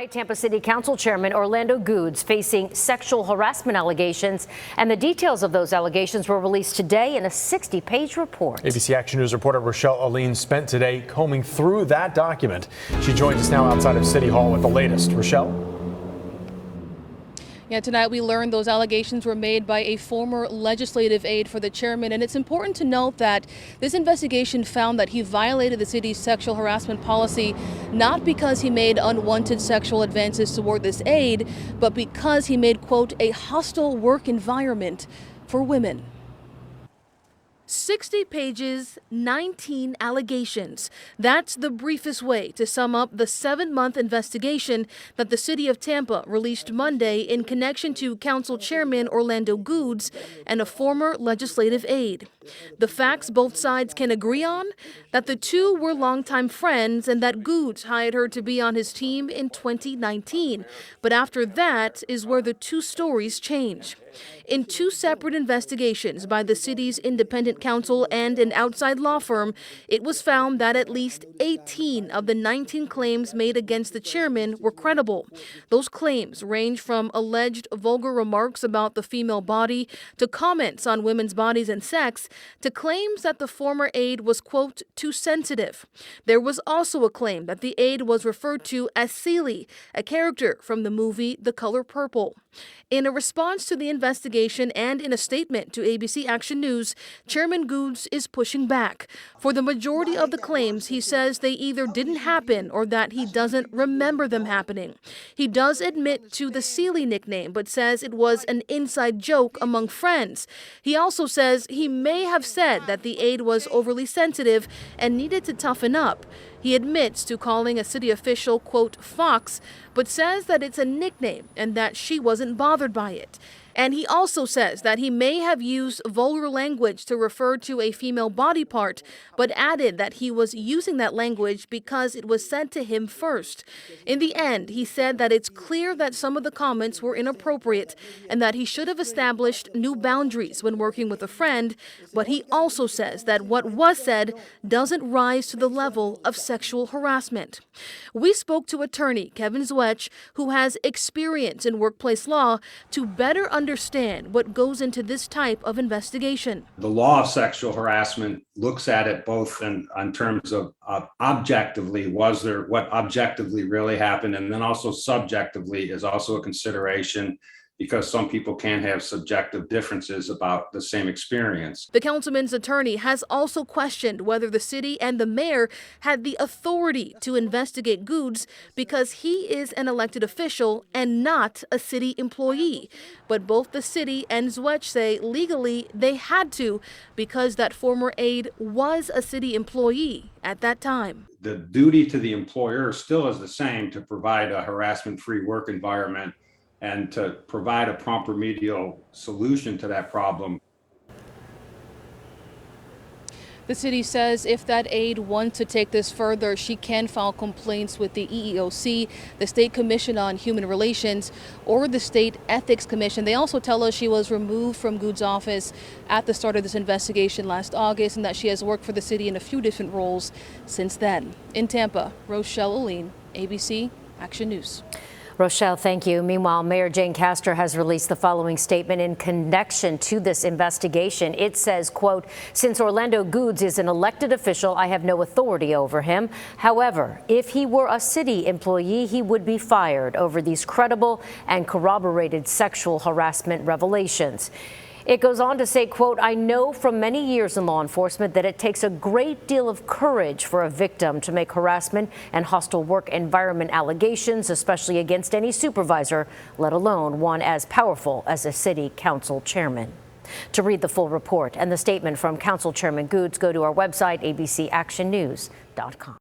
Tonight, Tampa City Council Chairman Orlando Gudes facing sexual harassment allegations, and the details of those allegations were released today in a 60-page report. ABC Action News reporter Rochelle Aline spent today combing through that document. She joins us now outside of City Hall with the latest. Rochelle? Yeah, tonight we learned those allegations were made by a former legislative aide for the chairman, and it's important to note that this investigation found that he violated the city's sexual harassment policy not because he made unwanted sexual advances toward this aide, but because he made, quote, a hostile work environment for women. 60 pages, 19 allegations. That's the briefest way to sum up the 7-month investigation that the city of Tampa released Monday in connection to Council Chairman Orlando Gudes and a former legislative aide. The facts both sides can agree on: that the two were longtime friends and that Gudes hired her to be on his team in 2019. But after that is where the two stories change. In two separate investigations by the city's independent counsel and an outside law firm, it was found that at least 18 of the 19 claims made against the chairman were credible. Those claims range from alleged vulgar remarks about the female body to comments on women's bodies and sex to claims that the former aide was, quote, too sensitive. There was also a claim that the aide was referred to as Celie, a character from the movie The Color Purple. In a response to the investigation and in a statement to ABC Action News, Chairman Gudes is pushing back. For the majority of the claims, he says they either didn't happen or that he doesn't remember them happening. He does admit to the Celie nickname, but says it was an inside joke among friends. He also says he may have said that the aide was overly sensitive and needed to toughen up. He admits to calling a city official, quote, fox, but says that it's a nickname and that she wasn't bothered by it. And he also says that he may have used vulgar language to refer to a female body part, but added that he was using that language because it was said to him first. In the end, he said that it's clear that some of the comments were inappropriate and that he should have established new boundaries when working with a friend, but he also says that what was said doesn't rise to the level of sexual harassment. We spoke to attorney Kevin Zwetch, who has experience in workplace law, to better understand what goes into this type of investigation. The law of sexual harassment looks at it both in terms of objectively, what objectively really happened, and then also subjectively is also a consideration, because some people can have subjective differences about the same experience. The councilman's attorney has also questioned whether the city and the mayor had the authority to investigate Gudes because he is an elected official and not a city employee. But both the city and Zwetch say legally they had to because that former aide was a city employee at that time. The duty to the employer still is the same, to provide a harassment-free work environment and to provide a prompt remedial solution to that problem. The city says if that aide wants to take this further, she can file complaints with the EEOC, the State Commission on Human Relations, or the State Ethics Commission. They also tell us she was removed from Gudes' office at the start of this investigation last August, and that she has worked for the city in a few different roles since then. In Tampa, Rochelle Aline, ABC Action News. Rochelle, thank you. Meanwhile, Mayor Jane Castor has released the following statement in connection to this investigation. It says, quote, since Orlando Gudes is an elected official, I have no authority over him. However, if he were a city employee, he would be fired over these credible and corroborated sexual harassment revelations. It goes on to say, quote, I know from many years in law enforcement that it takes a great deal of courage for a victim to make harassment and hostile work environment allegations, especially against any supervisor, let alone one as powerful as a city council chairman. To read the full report and the statement from Council Chairman Gudes, go to our website, abcactionnews.com.